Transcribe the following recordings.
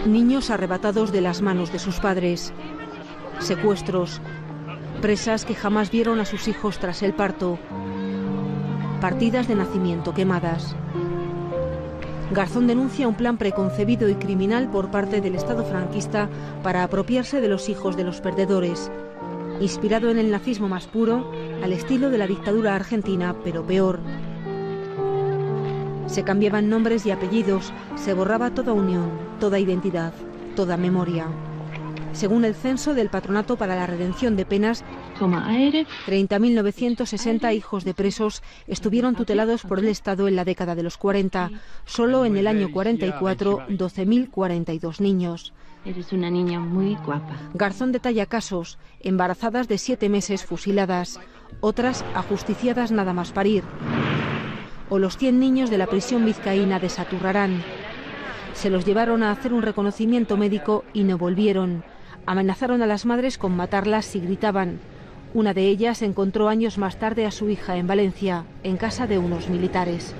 Niños arrebatados de las manos de sus padres. Secuestros. Presas que jamás vieron a sus hijos tras el parto. Partidas de nacimiento quemadas. Garzón denuncia un plan preconcebido y criminal por parte del Estado franquista para apropiarse de los hijos de los perdedores, inspirado en el nazismo más puro, al estilo de la dictadura argentina, pero peor. Se cambiaban nombres y apellidos, se borraba toda unión, toda identidad, toda memoria. Según el censo del Patronato para la Redención de Penas, 30.960 hijos de presos estuvieron tutelados por el Estado en la década de los 40. Solo en el año 44, 12.042 niños. Eres una niña muy guapa. Garzón detalla casos: embarazadas de 7 meses fusiladas, otras ajusticiadas nada más parir, o los 100 niños de la prisión vizcaína de Saturrarán. Se los llevaron a hacer un reconocimiento médico y no volvieron. Amenazaron a las madres con matarlas si gritaban. Una de ellas encontró años más tarde a su hija en Valencia, en casa de unos militares.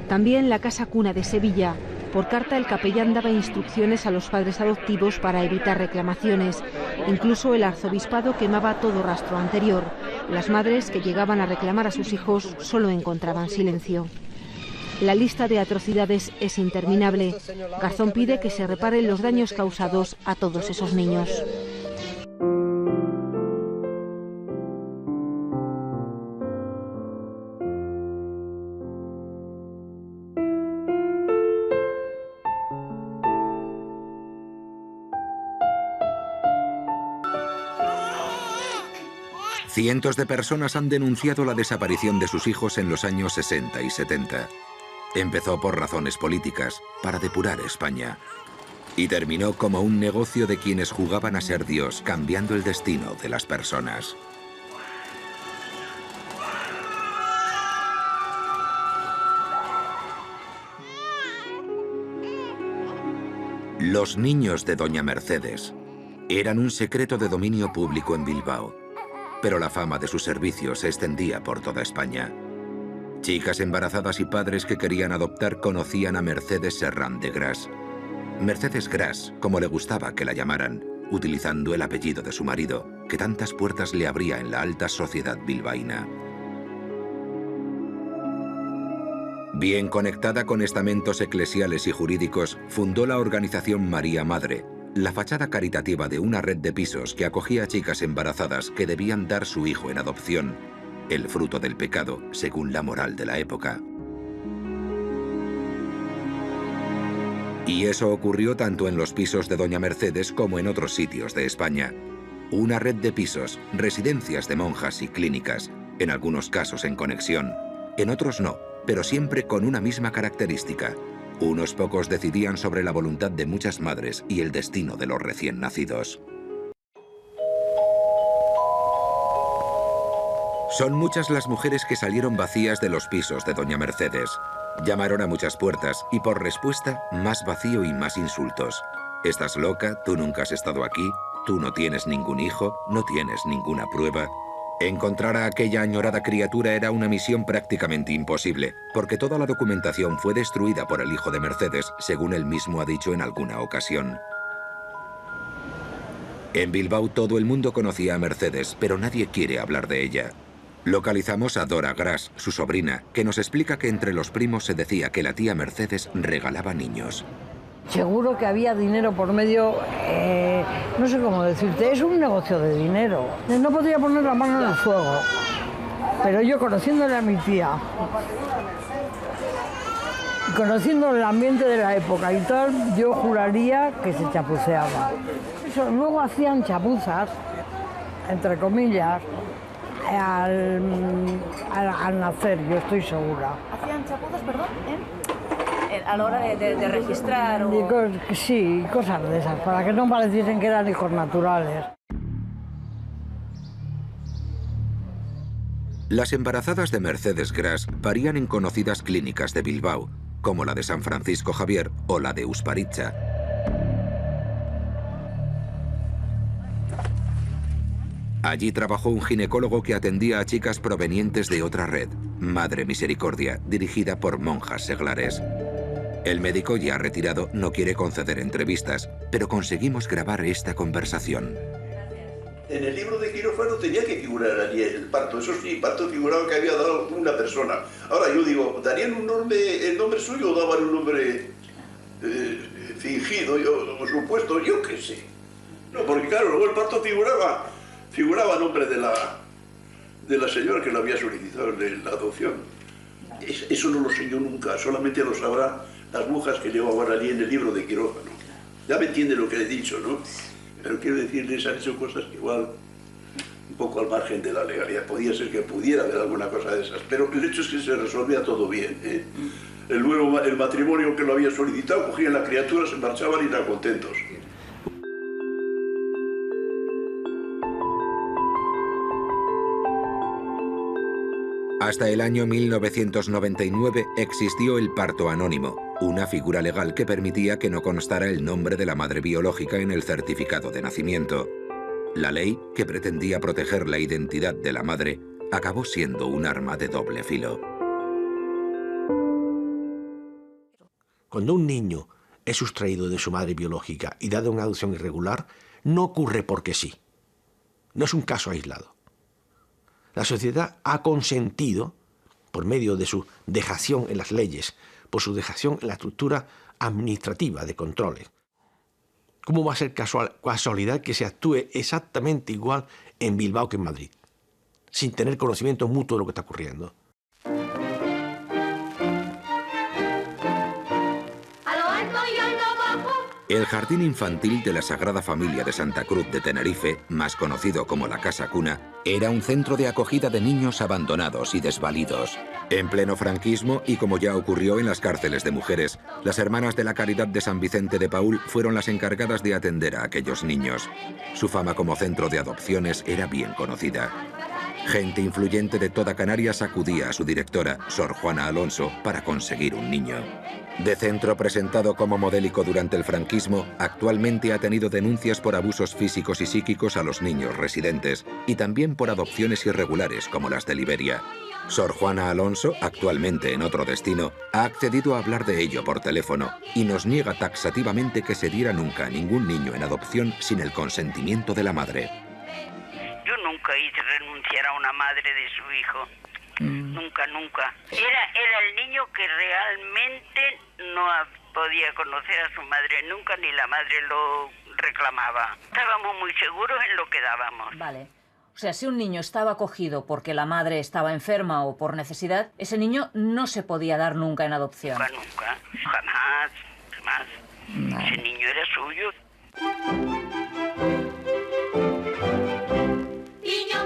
También la Casa Cuna de Sevilla. Por carta el capellán daba instrucciones a los padres adoptivos para evitar reclamaciones. Incluso el arzobispado quemaba todo rastro anterior. Las madres que llegaban a reclamar a sus hijos solo encontraban silencio. La lista de atrocidades es interminable. Garzón pide que se reparen los daños causados a todos esos niños. Cientos de personas han denunciado la desaparición de sus hijos en los años 60 y 70. Empezó por razones políticas, para depurar España. Y terminó como un negocio de quienes jugaban a ser Dios, cambiando el destino de las personas. Los niños de Doña Mercedes eran un secreto de dominio público en Bilbao, pero la fama de sus servicios se extendía por toda España. Chicas embarazadas y padres que querían adoptar conocían a Mercedes Serrán de Gras. Mercedes Gras, como le gustaba que la llamaran, utilizando el apellido de su marido, que tantas puertas le abría en la alta sociedad bilbaína. Bien conectada con estamentos eclesiales y jurídicos, fundó la organización María Madre, la fachada caritativa de una red de pisos que acogía a chicas embarazadas que debían dar su hijo en adopción, el fruto del pecado, según la moral de la época. Y eso ocurrió tanto en los pisos de Doña Mercedes como en otros sitios de España. Una red de pisos, residencias de monjas y clínicas, en algunos casos en conexión, en otros no, pero siempre con una misma característica. Unos pocos decidían sobre la voluntad de muchas madres y el destino de los recién nacidos. Son muchas las mujeres que salieron vacías de los pisos de Doña Mercedes. Llamaron a muchas puertas y por respuesta, más vacío y más insultos. ¿Estás loca? ¿Tú nunca has estado aquí? ¿Tú no tienes ningún hijo? ¿No tienes ninguna prueba? Encontrar a aquella añorada criatura era una misión prácticamente imposible, porque toda la documentación fue destruida por el hijo de Mercedes, según él mismo ha dicho en alguna ocasión. En Bilbao todo el mundo conocía a Mercedes, pero nadie quiere hablar de ella. Localizamos a Dora Gras, su sobrina, que nos explica que entre los primos se decía que la tía Mercedes regalaba niños. Seguro que había dinero por medio, no sé cómo decirte, es un negocio de dinero. No podría poner la mano en el fuego, pero yo conociéndole a mi tía, conociendo el ambiente de la época y tal, yo juraría que se chapuceaba. Eso, luego hacían chapuzas, entre comillas, al nacer, yo estoy segura. ¿Hacían chapuzas, perdón? A la hora de registrar o... Sí, cosas de esas, para que no pareciesen que eran hijos naturales. Las embarazadas de Mercedes Gras parían en conocidas clínicas de Bilbao, como la de San Francisco Javier o la de Usparitxa. Allí trabajó un ginecólogo que atendía a chicas provenientes de otra red, Madre Misericordia, dirigida por monjas seglares. El médico, ya retirado, no quiere conceder entrevistas, pero conseguimos grabar esta conversación. En el libro de quirófano tenía que figurar Daniel, el parto. Eso sí, el parto figuraba que había dado una persona. Ahora yo digo, ¿darían un nombre, el nombre suyo o daban un nombre fingido, o supuesto? Yo qué sé. No, porque claro, luego el parto figuraba nombre de la señora que lo había solicitado en la adopción. Eso no lo sé yo nunca, solamente lo sabrán las monjas que llevaban allí en el libro de quirófano. Ya me entiende lo que he dicho, ¿no? Pero quiero decirles, han hecho cosas que igual un poco al margen de la legalidad. Podía ser que pudiera haber alguna cosa de esas, pero el hecho es que se resolvía todo bien, ¿eh? Luego el matrimonio que lo había solicitado, cogían la criatura, se marchaban y eran contentos. Hasta el año 1999 existió el parto anónimo, una figura legal que permitía que no constara el nombre de la madre biológica en el certificado de nacimiento. La ley, que pretendía proteger la identidad de la madre, acabó siendo un arma de doble filo. Cuando un niño es sustraído de su madre biológica y dado una adopción irregular, no ocurre porque sí. No es un caso aislado. La sociedad ha consentido, por medio de su dejación en las leyes, por su dejación en la estructura administrativa de controles. ¿Cómo va a ser casualidad que se actúe exactamente igual en Bilbao que en Madrid, sin tener conocimiento mutuo de lo que está ocurriendo? El Jardín Infantil de la Sagrada Familia de Santa Cruz de Tenerife, más conocido como la Casa Cuna, era un centro de acogida de niños abandonados y desvalidos. En pleno franquismo, y como ya ocurrió en las cárceles de mujeres, las Hermanas de la Caridad de San Vicente de Paúl fueron las encargadas de atender a aquellos niños. Su fama como centro de adopciones era bien conocida. Gente influyente de toda Canarias acudía a su directora, Sor Juana Alonso, para conseguir un niño. De centro presentado como modélico durante el franquismo, actualmente ha tenido denuncias por abusos físicos y psíquicos a los niños residentes y también por adopciones irregulares como las de Liberia. Sor Juana Alonso, actualmente en otro destino, ha accedido a hablar de ello por teléfono y nos niega taxativamente que se diera nunca a ningún niño en adopción sin el consentimiento de la madre. Yo nunca hice renunciar a una madre de su hijo. Nunca, nunca. Era el niño que realmente no podía conocer a su madre nunca, ni la madre lo reclamaba. Estábamos muy seguros en lo que dábamos. Vale. O sea, si un niño estaba acogido porque la madre estaba enferma o por necesidad, ese niño no se podía dar nunca en adopción. Nunca, nunca. Jamás, jamás. Vale. Ese niño era suyo.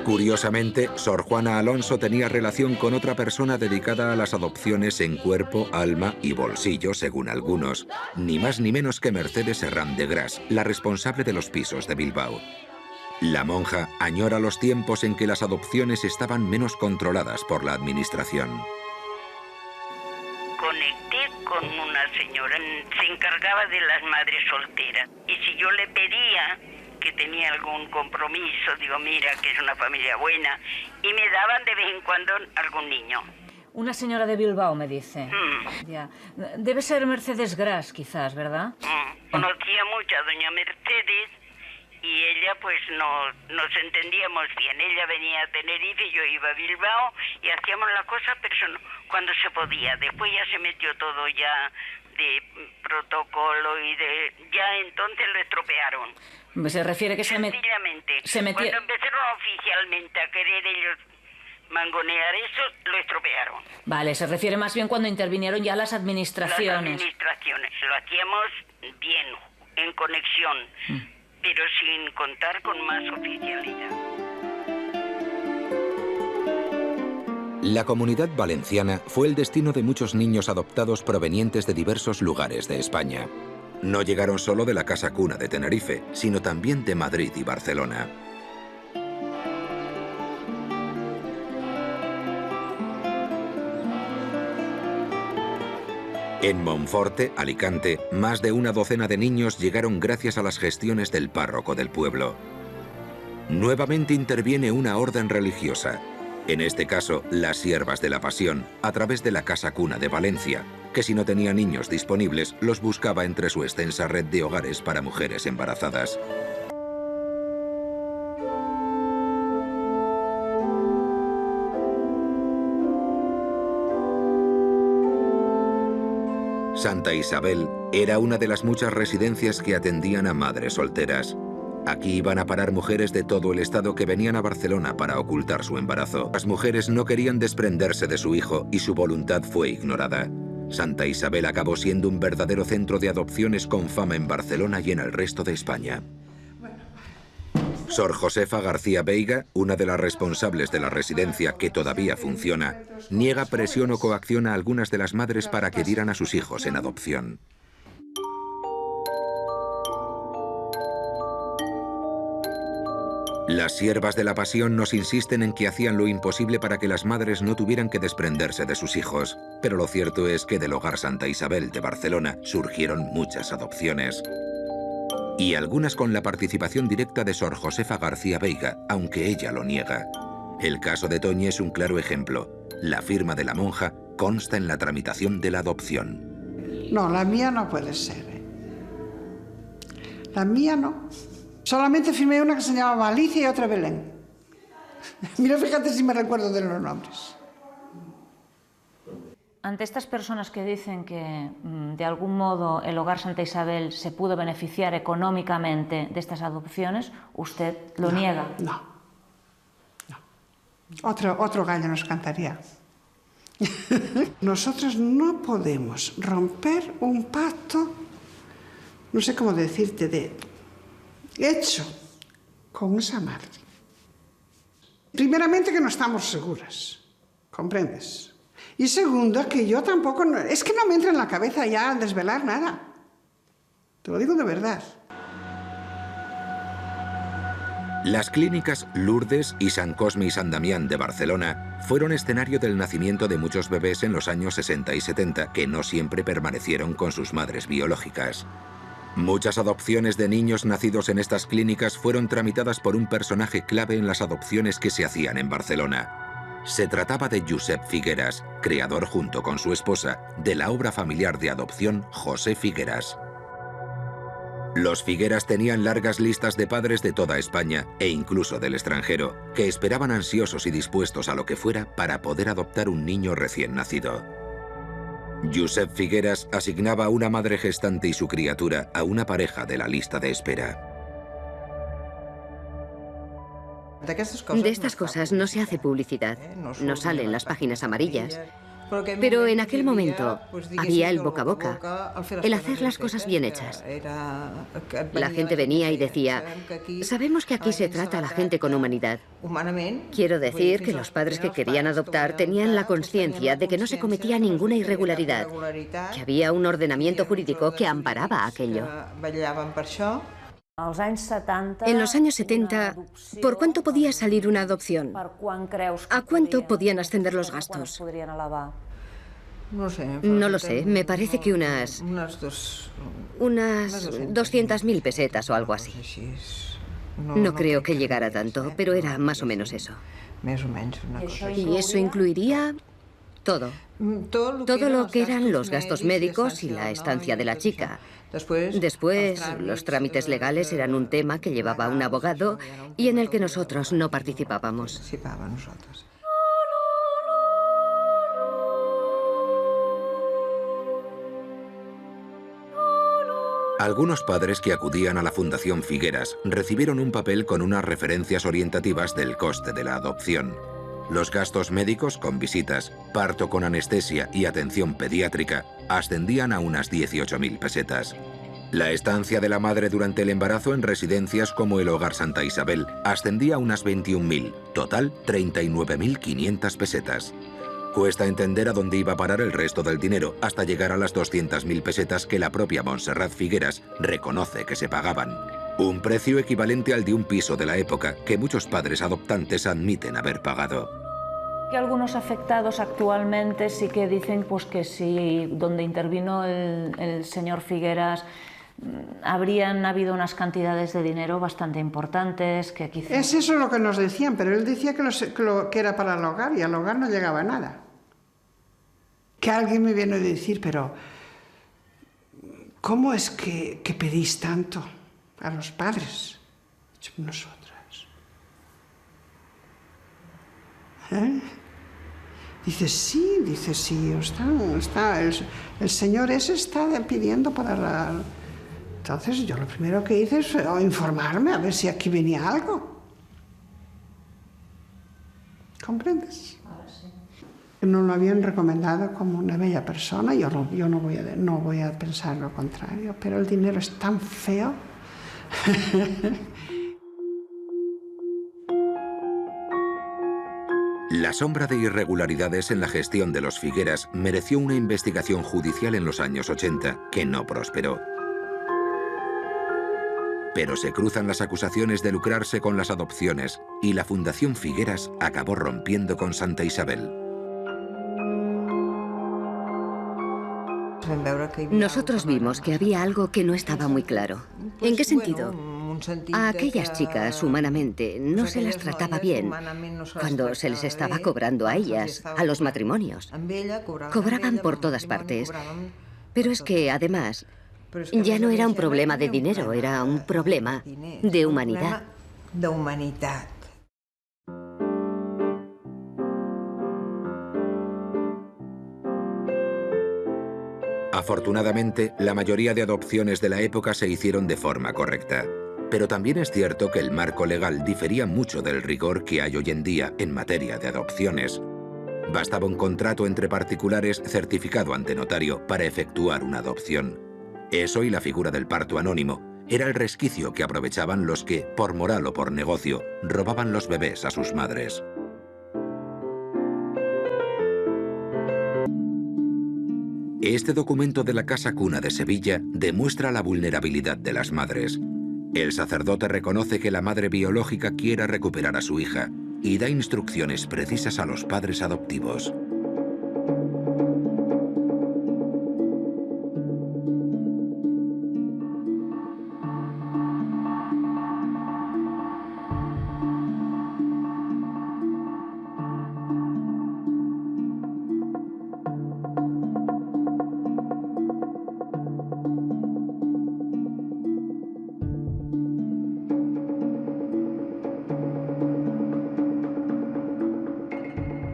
Curiosamente, Sor Juana Alonso tenía relación con otra persona dedicada a las adopciones en cuerpo, alma y bolsillo, según algunos. Ni más ni menos que Mercedes Herrán de Gras, la responsable de los pisos de Bilbao. La monja añora los tiempos en que las adopciones estaban menos controladas por la administración. Conecté con una señora, se encargaba de las madres solteras. Y si yo le pedía que tenía algún compromiso, digo, mira, que es una familia buena, y me daban de vez en cuando algún niño. Una señora de Bilbao, me dice. Ya. Debe ser Mercedes Gras, quizás, ¿verdad? Conocía mucho a doña Mercedes y ella, pues, nos entendíamos bien. Ella venía a Tenerife, yo iba a Bilbao y hacíamos la cosa, pero cuando se podía. Después ya se metió todo ya de protocolo y de... Ya entonces lo estropearon. Se refiere que sencillamente, cuando empezaron oficialmente a querer ellos mangonear eso, lo estropearon. Vale, se refiere más bien cuando intervinieron ya las administraciones. Las administraciones. Lo hacíamos bien, en conexión, pero sin contar con más oficialidad. La Comunidad Valenciana fue el destino de muchos niños adoptados provenientes de diversos lugares de España. No llegaron solo de la Casa Cuna de Tenerife, sino también de Madrid y Barcelona. En Monforte, Alicante, más de una docena de niños llegaron gracias a las gestiones del párroco del pueblo. Nuevamente interviene una orden religiosa. En este caso, las Siervas de la Pasión, a través de la Casa Cuna de Valencia, que si no tenía niños disponibles, los buscaba entre su extensa red de hogares para mujeres embarazadas. Santa Isabel era una de las muchas residencias que atendían a madres solteras. Aquí iban a parar mujeres de todo el estado que venían a Barcelona para ocultar su embarazo. Las mujeres no querían desprenderse de su hijo y su voluntad fue ignorada. Santa Isabel acabó siendo un verdadero centro de adopciones con fama en Barcelona y en el resto de España. Sor Josefa García Veiga, una de las responsables de la residencia que todavía funciona, niega presión o coacción a algunas de las madres para que dieran a sus hijos en adopción. Las Siervas de la Pasión nos insisten en que hacían lo imposible para que las madres no tuvieran que desprenderse de sus hijos, pero lo cierto es que del Hogar Santa Isabel de Barcelona surgieron muchas adopciones. Y algunas con la participación directa de Sor Josefa García Veiga, aunque ella lo niega. El caso de Toñi es un claro ejemplo. La firma de la monja consta en la tramitación de la adopción. No, la mía no puede ser. La mía no. Solamente firmé una que se llamaba Alicia y otra Belén. Mira, fíjate si me recuerdo de los nombres. Ante estas personas que dicen que de algún modo el Hogar Santa Isabel se pudo beneficiar económicamente de estas adopciones, ¿usted lo niega? No. Otro gallo nos cantaría. Nosotros no podemos romper un pacto, no sé cómo decirte, hecho con esa madre. Primeramente que no estamos seguras, ¿comprendes? Y segundo, que yo tampoco... Es que no me entra en la cabeza ya desvelar nada. Te lo digo de verdad. Las clínicas Lourdes y San Cosme y San Damián de Barcelona fueron escenario del nacimiento de muchos bebés en los años 60 y 70 que no siempre permanecieron con sus madres biológicas. Muchas adopciones de niños nacidos en estas clínicas fueron tramitadas por un personaje clave en las adopciones que se hacían en Barcelona. Se trataba de Josep Figueras, creador junto con su esposa de la obra familiar de adopción José Figueras. Los Figueras tenían largas listas de padres de toda España e incluso del extranjero, que esperaban ansiosos y dispuestos a lo que fuera para poder adoptar un niño recién nacido. Josep Figueras asignaba a una madre gestante y su criatura a una pareja de la lista de espera. De estas cosas no se hace publicidad, no salen las páginas amarillas. Pero en aquel momento había el boca a boca, el hacer las cosas bien hechas. La gente venía y decía, sabemos que aquí se trata a la gente con humanidad. Quiero decir que los padres que querían adoptar tenían la conciencia de que no se cometía ninguna irregularidad, que había un ordenamiento jurídico que amparaba aquello. En los años 70, ¿por cuánto podía salir una adopción? ¿A cuánto podían ascender los gastos? No lo sé, me parece que unas 200.000 pesetas o algo así. No creo que llegara tanto, pero era más o menos eso. ¿Y eso incluiría? Todo. Todo lo que eran los gastos médicos y la estancia de la chica. Después, los trámites legales eran un tema que llevaba un abogado y en el que nosotros no participábamos. Algunos padres que acudían a la Fundación Figueras recibieron un papel con unas referencias orientativas del coste de la adopción. Los gastos médicos con visitas, parto con anestesia y atención pediátrica ascendían a unas 18.000 pesetas. La estancia de la madre durante el embarazo en residencias como el Hogar Santa Isabel ascendía a unas 21.000, total 39.500 pesetas. Cuesta entender a dónde iba a parar el resto del dinero hasta llegar a las 200.000 pesetas que la propia Montserrat Figueras reconoce que se pagaban. Un precio equivalente al de un piso de la época que muchos padres adoptantes admiten haber pagado. Que algunos afectados actualmente sí que dicen pues que sí, donde intervino el señor Figueras habrían habido unas cantidades de dinero bastante importantes que quizás... Es eso lo que nos decían, pero él decía que era para el hogar y al hogar no llegaba nada. Que alguien me viene a decir, pero ¿cómo es que pedís tanto a los padres? Nosotras. Dice, sí, el señor ese está pidiendo para la... Entonces yo lo primero que hice es informarme a ver si aquí venía algo. ¿Comprendes? No lo habían recomendado como una bella persona, yo no voy a pensar lo contrario, pero el dinero es tan feo. La sombra de irregularidades en la gestión de los Figueras mereció una investigación judicial en los años 80, que no prosperó. Pero se cruzan las acusaciones de lucrarse con las adopciones y la Fundación Figueras acabó rompiendo con Santa Isabel. Nosotros vimos que había algo que no estaba muy claro. ¿En qué sentido? A aquellas chicas, humanamente, no se las trataba bien cuando se les estaba cobrando a ellas, a los matrimonios. Cobraban por todas partes. Pero es que, además, ya no era un problema de dinero, era un problema de humanidad. Afortunadamente, la mayoría de adopciones de la época se hicieron de forma correcta. Pero también es cierto que el marco legal difería mucho del rigor que hay hoy en día en materia de adopciones. Bastaba un contrato entre particulares certificado ante notario para efectuar una adopción. Eso y la figura del parto anónimo era el resquicio que aprovechaban los que, por moral o por negocio, robaban los bebés a sus madres. Este documento de la Casa Cuna de Sevilla demuestra la vulnerabilidad de las madres. El sacerdote reconoce que la madre biológica quiera recuperar a su hija y da instrucciones precisas a los padres adoptivos.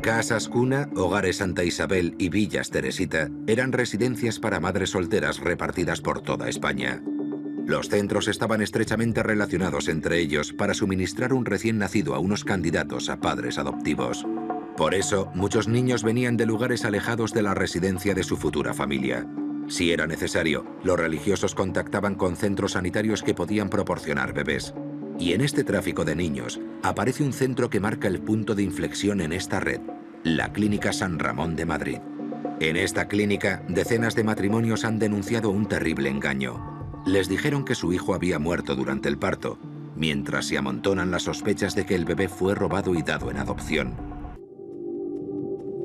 Casas Cuna, Hogares Santa Isabel y Villas Teresita eran residencias para madres solteras repartidas por toda España. Los centros estaban estrechamente relacionados entre ellos para suministrar un recién nacido a unos candidatos a padres adoptivos. Por eso, muchos niños venían de lugares alejados de la residencia de su futura familia. Si era necesario, los religiosos contactaban con centros sanitarios que podían proporcionar bebés. Y en este tráfico de niños aparece un centro que marca el punto de inflexión en esta red, la Clínica San Ramón de Madrid. En esta clínica, decenas de matrimonios han denunciado un terrible engaño. Les dijeron que su hijo había muerto durante el parto, mientras se amontonan las sospechas de que el bebé fue robado y dado en adopción.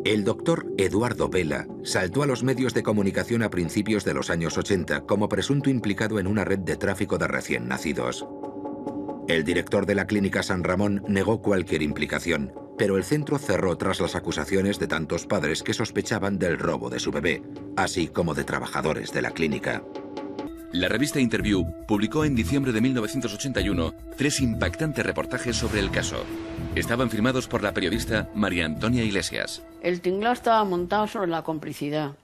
El doctor Eduardo Vela saltó a los medios de comunicación a principios de los años 80 como presunto implicado en una red de tráfico de recién nacidos. El director de la Clínica San Ramón negó cualquier implicación, pero el centro cerró tras las acusaciones de tantos padres que sospechaban del robo de su bebé, así como de trabajadores de la clínica. La revista Interview publicó en diciembre de 1981 3 impactantes reportajes sobre el caso. Estaban firmados por la periodista María Antonia Iglesias. El tinglao estaba montado sobre la complicidad,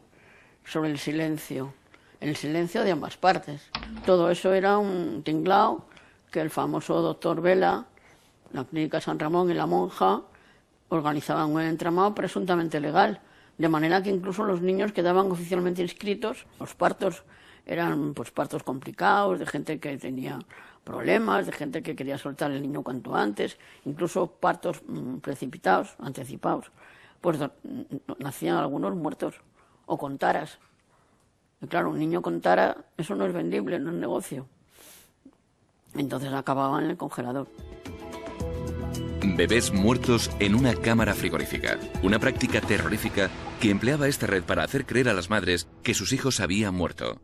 sobre el silencio de ambas partes. Todo eso era un tinglao que el famoso doctor Vela, la Clínica San Ramón y la monja organizaban un entramado presuntamente legal, de manera que incluso los niños quedaban oficialmente inscritos. Los partos eran pues partos complicados, de gente que tenía problemas, de gente que quería soltar el niño cuanto antes, incluso partos precipitados, anticipados. Pues nacían algunos muertos o con taras. Y claro, un niño con tara, eso no es vendible, no es negocio. Entonces acababan en el congelador. Bebés muertos en una cámara frigorífica. Una práctica terrorífica que empleaba esta red para hacer creer a las madres que sus hijos habían muerto.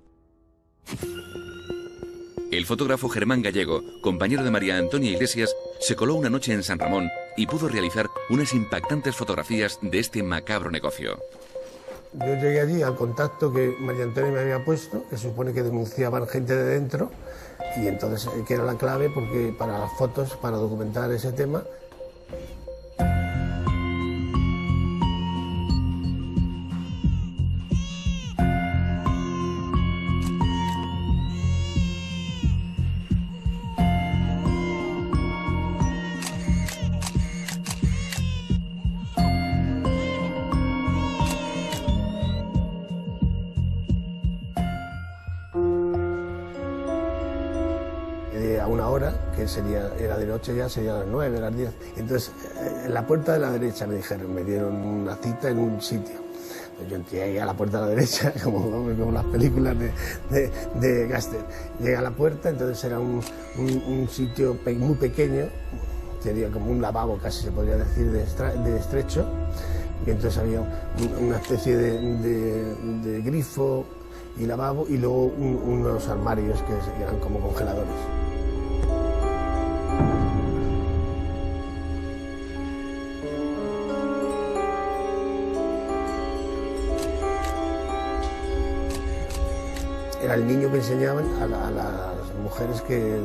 El fotógrafo Germán Gallego, compañero de María Antonia Iglesias, se coló una noche en San Ramón y pudo realizar unas impactantes fotografías de este macabro negocio. Yo llegué allí al contacto que María Antonia me había puesto, que supone que denunciaban gente de dentro, y entonces que era la clave porque para las fotos, para documentar ese tema. A una hora, que era de noche ya, serían las 9, las 10. Entonces, en la puerta de la derecha me dijeron, me dieron una cita en un sitio. Yo entré a la puerta de la derecha, como las películas de Gaster. Llegué a la puerta, entonces era un sitio muy pequeño, sería como un lavabo, casi se podría decir, de estrecho. Y entonces había una especie de grifo y lavabo, y luego unos armarios que eran como congeladores. Era el niño que enseñaban a las mujeres que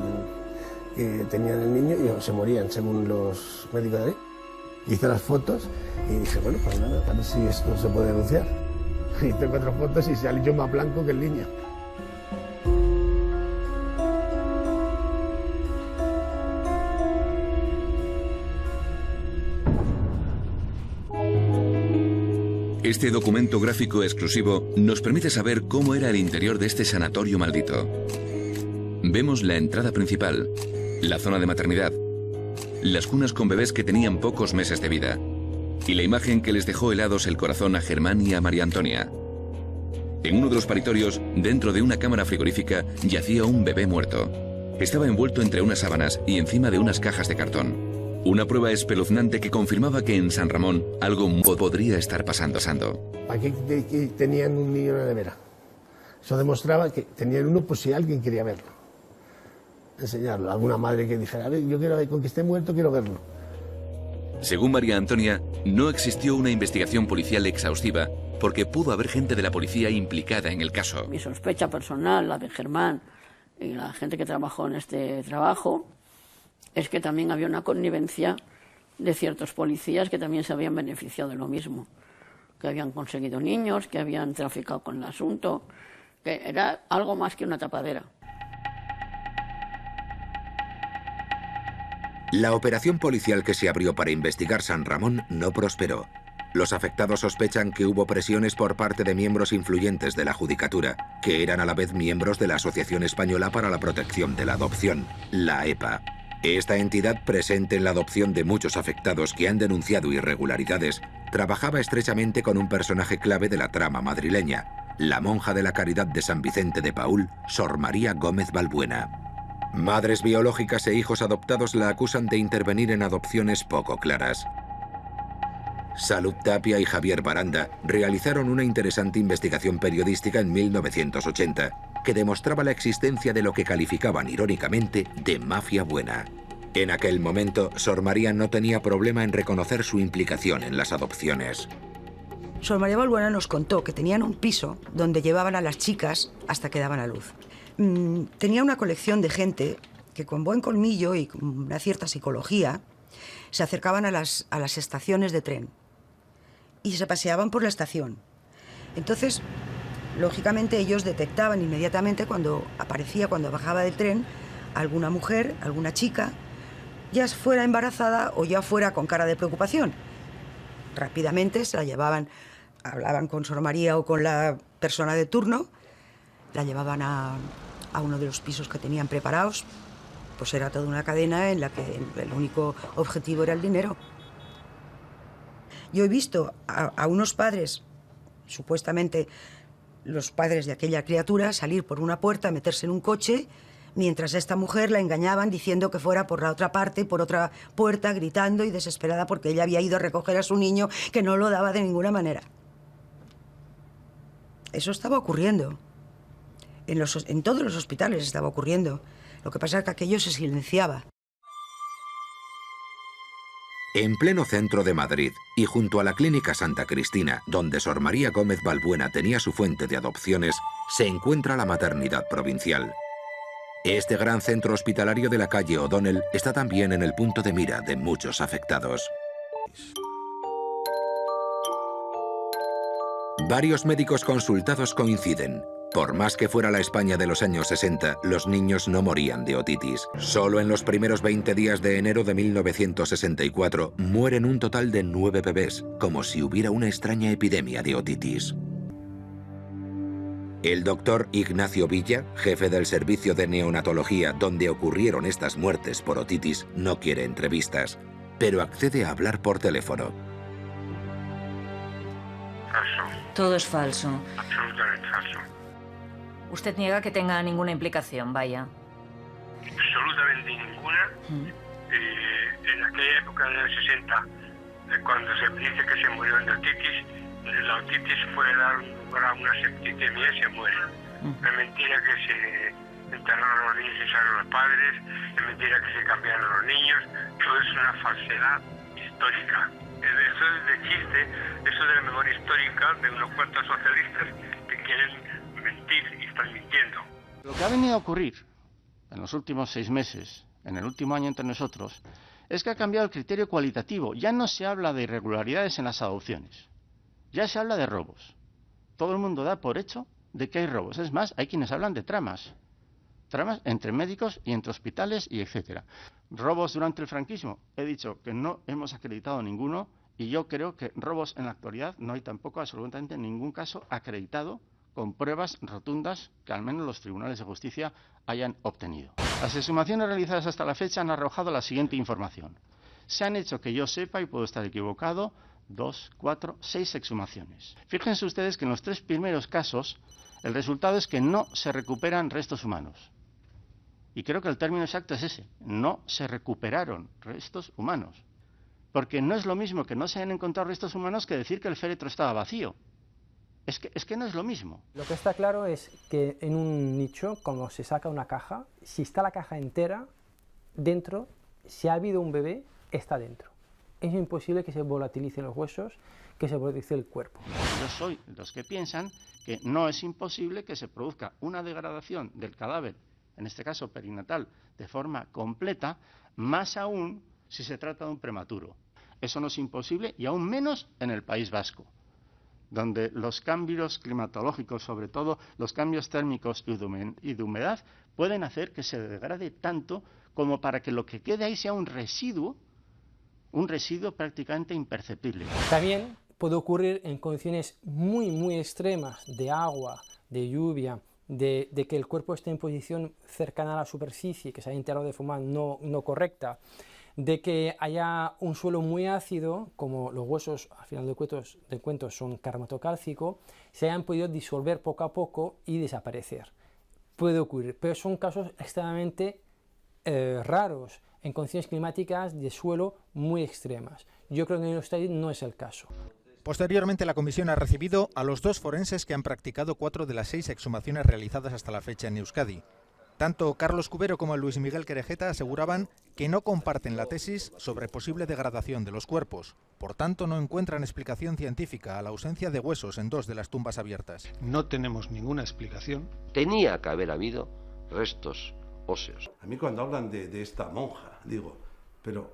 tenían el niño y se morían, según los médicos de ahí. Hice las fotos y dije, bueno, pues nada, a ver si esto se puede denunciar. Hice 4 fotos y salí yo más blanco que el niño. Este documento gráfico exclusivo nos permite saber cómo era el interior de este sanatorio maldito. Vemos la entrada principal, la zona de maternidad, las cunas con bebés que tenían pocos meses de vida y la imagen que les dejó helados el corazón a Germán y a María Antonia. En uno de los paritorios, dentro de una cámara frigorífica, yacía un bebé muerto. Estaba envuelto entre unas sábanas y encima de unas cajas de cartón. Una prueba espeluznante que confirmaba que en San Ramón algo podría estar pasando. Aquí tenían un niño en la nevera. Eso demostraba que tenían uno por si alguien quería verlo. Enseñarlo. Alguna madre que dijera, a ver, yo quiero ver, con que esté muerto quiero verlo. Según María Antonia, no existió una investigación policial exhaustiva porque pudo haber gente de la policía implicada en el caso. Mi sospecha personal, la de Germán y la gente que trabajó en este trabajo, es que también había una connivencia de ciertos policías que también se habían beneficiado de lo mismo, que habían conseguido niños, que habían traficado con el asunto, que era algo más que una tapadera. La operación policial que se abrió para investigar San Ramón no prosperó. Los afectados sospechan que hubo presiones por parte de miembros influyentes de la judicatura, que eran a la vez miembros de la Asociación Española para la Protección de la Adopción, la EPA. Esta entidad, presente en la adopción de muchos afectados que han denunciado irregularidades, trabajaba estrechamente con un personaje clave de la trama madrileña, la monja de la Caridad de San Vicente de Paúl, Sor María Gómez Balbuena. Madres biológicas e hijos adoptados la acusan de intervenir en adopciones poco claras. Salud Tapia y Javier Baranda realizaron una interesante investigación periodística en 1980 que demostraba la existencia de lo que calificaban irónicamente de mafia buena. En aquel momento, Sor María no tenía problema en reconocer su implicación en las adopciones. Sor María Balbuena nos contó que tenían un piso donde llevaban a las chicas hasta que daban a luz. Tenía una colección de gente que con buen colmillo y con una cierta psicología se acercaban a las estaciones de tren y se paseaban por la estación. Entonces, lógicamente, ellos detectaban inmediatamente cuando bajaba del tren, alguna mujer, alguna chica, ya fuera embarazada o ya fuera con cara de preocupación. Rápidamente se la llevaban, hablaban con Sor María o con la persona de turno, la llevaban a uno de los pisos que tenían preparados. Pues era toda una cadena en la que el único objetivo era el dinero. Yo he visto a unos padres, supuestamente los padres de aquella criatura, salir por una puerta, meterse en un coche, mientras a esta mujer la engañaban diciendo que fuera por la otra parte, por otra puerta, gritando y desesperada porque ella había ido a recoger a su niño, que no lo daba de ninguna manera. Eso estaba ocurriendo. En todos los hospitales estaba ocurriendo. Lo que pasa es que aquello se silenciaba. En pleno centro de Madrid y junto a la Clínica Santa Cristina, donde Sor María Gómez Balbuena tenía su fuente de adopciones, se encuentra la maternidad provincial. Este gran centro hospitalario de la calle O'Donnell está también en el punto de mira de muchos afectados. Varios médicos consultados coinciden. Por más que fuera la España de los años 60, los niños no morían de otitis. Solo en los primeros 20 días de enero de 1964 mueren un total de 9 bebés, como si hubiera una extraña epidemia de otitis. El doctor Ignacio Villa, jefe del servicio de neonatología donde ocurrieron estas muertes por otitis, no quiere entrevistas, pero accede a hablar por teléfono. Falso. Todo es falso. Absolutamente falso. Usted niega que tenga ninguna implicación, vaya. Absolutamente ninguna. En aquella época de los 60, cuando se dice que se murió de otitis, la otitis fue dar lugar a una septicemia y se muere. Es mentira que se enterraron a los niños y salieron los padres, es mentira que se cambiaron a los niños, todo es una falsedad histórica. Eso es de chiste, eso de la memoria histórica de unos cuantos socialistas que quieren mentir y están mintiendo. Lo que ha venido a ocurrir en los últimos 6 meses, en el último año entre nosotros, es que ha cambiado el criterio cualitativo. Ya no se habla de irregularidades en las adopciones, ya se habla de robos. Todo el mundo da por hecho de que hay robos. Es más, hay quienes hablan de tramas entre médicos y entre hospitales y etcétera. Robos durante el franquismo, he dicho que no hemos acreditado ninguno, y yo creo que robos en la actualidad no hay tampoco absolutamente ningún caso acreditado con pruebas rotundas que al menos los tribunales de justicia hayan obtenido. Las exhumaciones realizadas hasta la fecha han arrojado la siguiente información. Se han hecho, que yo sepa, y puedo estar equivocado, 2, 4, 6 exhumaciones. Fíjense ustedes que en los 3 primeros casos el resultado es que no se recuperan restos humanos. Y creo que el término exacto es ese, no se recuperaron restos humanos. Porque no es lo mismo que no se hayan encontrado restos humanos que decir que el féretro estaba vacío. Es que no es lo mismo. Lo que está claro es que en un nicho, como se saca una caja, si está la caja entera, dentro, si ha habido un bebé, está dentro. Es imposible que se volatilicen los huesos, que se volatilice el cuerpo. Yo soy de los que piensan que no es imposible que se produzca una degradación del cadáver, en este caso perinatal, de forma completa, más aún si se trata de un prematuro. Eso no es imposible, y aún menos en el País Vasco, donde los cambios climatológicos, sobre todo los cambios térmicos y de humedad, pueden hacer que se degrade tanto como para que lo que quede ahí sea un residuo prácticamente imperceptible. También puede ocurrir en condiciones muy extremas de agua, de lluvia, de que el cuerpo esté en posición cercana a la superficie, que se haya enterrado de forma no correcta, de que haya un suelo muy ácido, como los huesos al final del cuento son carmatocálcico, se hayan podido disolver poco a poco y desaparecer. Puede ocurrir, pero son casos extremadamente raros, en condiciones climáticas de suelo muy extremas. Yo creo que en Euskadi no es el caso. Posteriormente, la comisión ha recibido a los 2 forenses que han practicado 4 de las 6 exhumaciones realizadas hasta la fecha en Euskadi. Tanto Carlos Cubero como Luis Miguel Querejeta aseguraban que no comparten la tesis sobre posible degradación de los cuerpos. Por tanto, no encuentran explicación científica a la ausencia de huesos en 2 de las tumbas abiertas. No tenemos ninguna explicación. Tenía que haber habido restos óseos. A mí cuando hablan de esta monja, digo, pero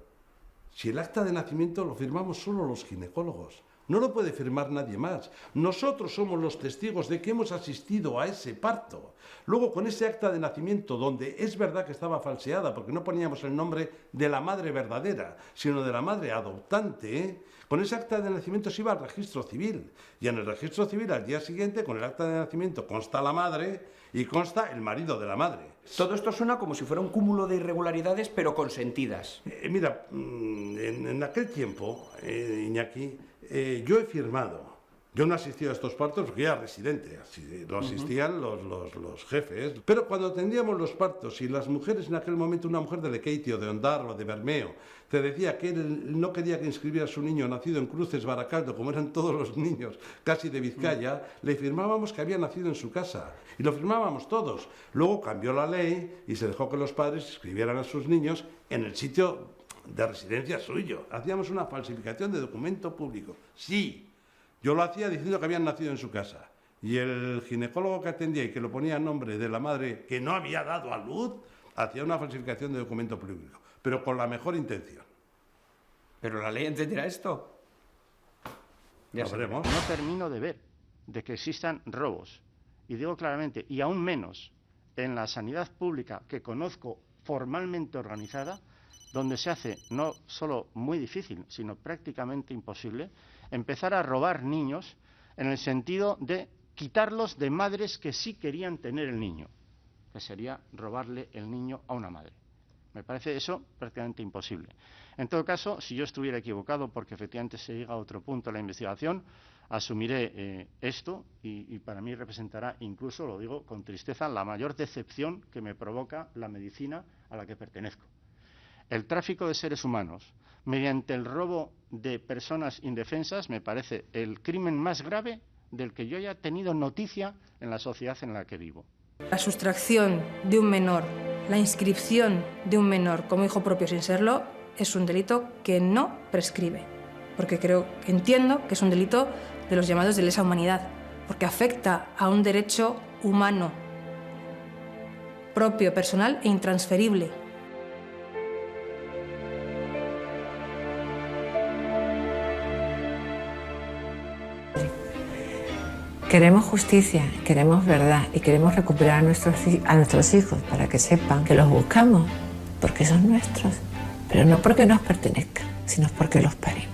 si el acta de nacimiento lo firmamos solo los ginecólogos, no lo puede firmar nadie más. Nosotros somos los testigos de que hemos asistido a ese parto. Luego, con ese acta de nacimiento, donde es verdad que estaba falseada, porque no poníamos el nombre de la madre verdadera, sino de la madre adoptante, con ese acta de nacimiento se iba al registro civil. Y en el registro civil, al día siguiente, con el acta de nacimiento, consta la madre y consta el marido de la madre. Todo esto suena como si fuera un cúmulo de irregularidades, pero consentidas. Mira, en aquel tiempo, Iñaki, yo he firmado Yo no asistía a estos partos porque era residente, lo asistían los jefes. Pero cuando atendíamos los partos y las mujeres en aquel momento, una mujer de Lequeitio, de Ondarroa, de Bermeo, te decía que él no quería que inscribiera a su niño nacido en Cruces, Baracaldo, como eran todos los niños casi de Vizcaya, le firmábamos que había nacido en su casa. Y lo firmábamos todos. Luego cambió la ley y se dejó que los padres inscribieran a sus niños en el sitio de residencia suyo. Hacíamos una falsificación de documento público. Sí. Yo lo hacía diciendo que habían nacido en su casa. Y el ginecólogo que atendía y que lo ponía a nombre de la madre que no había dado a luz, hacía una falsificación de documento público, pero con la mejor intención. ¿Pero la ley entenderá esto? Ya veremos. No termino de ver de que existan robos. Y digo claramente, y aún menos en la sanidad pública que conozco formalmente organizada, donde se hace no solo muy difícil, sino prácticamente imposible, empezar a robar niños en el sentido de quitarlos de madres que sí querían tener el niño, que sería robarle el niño a una madre. Me parece eso prácticamente imposible. En todo caso, si yo estuviera equivocado, porque efectivamente se llega a otro punto de la investigación, asumiré esto y para mí representará incluso, lo digo con tristeza, la mayor decepción que me provoca la medicina a la que pertenezco. El tráfico de seres humanos mediante el robo de personas indefensas me parece el crimen más grave del que yo haya tenido noticia en la sociedad en la que vivo. La sustracción de un menor, la inscripción de un menor como hijo propio sin serlo, es un delito que no prescribe. Porque entiendo que es un delito de los llamados de lesa humanidad, porque afecta a un derecho humano, propio, personal e intransferible. Queremos justicia, queremos verdad y queremos recuperar a nuestros hijos para que sepan que los buscamos porque son nuestros, pero no porque nos pertenezcan, sino porque los parimos.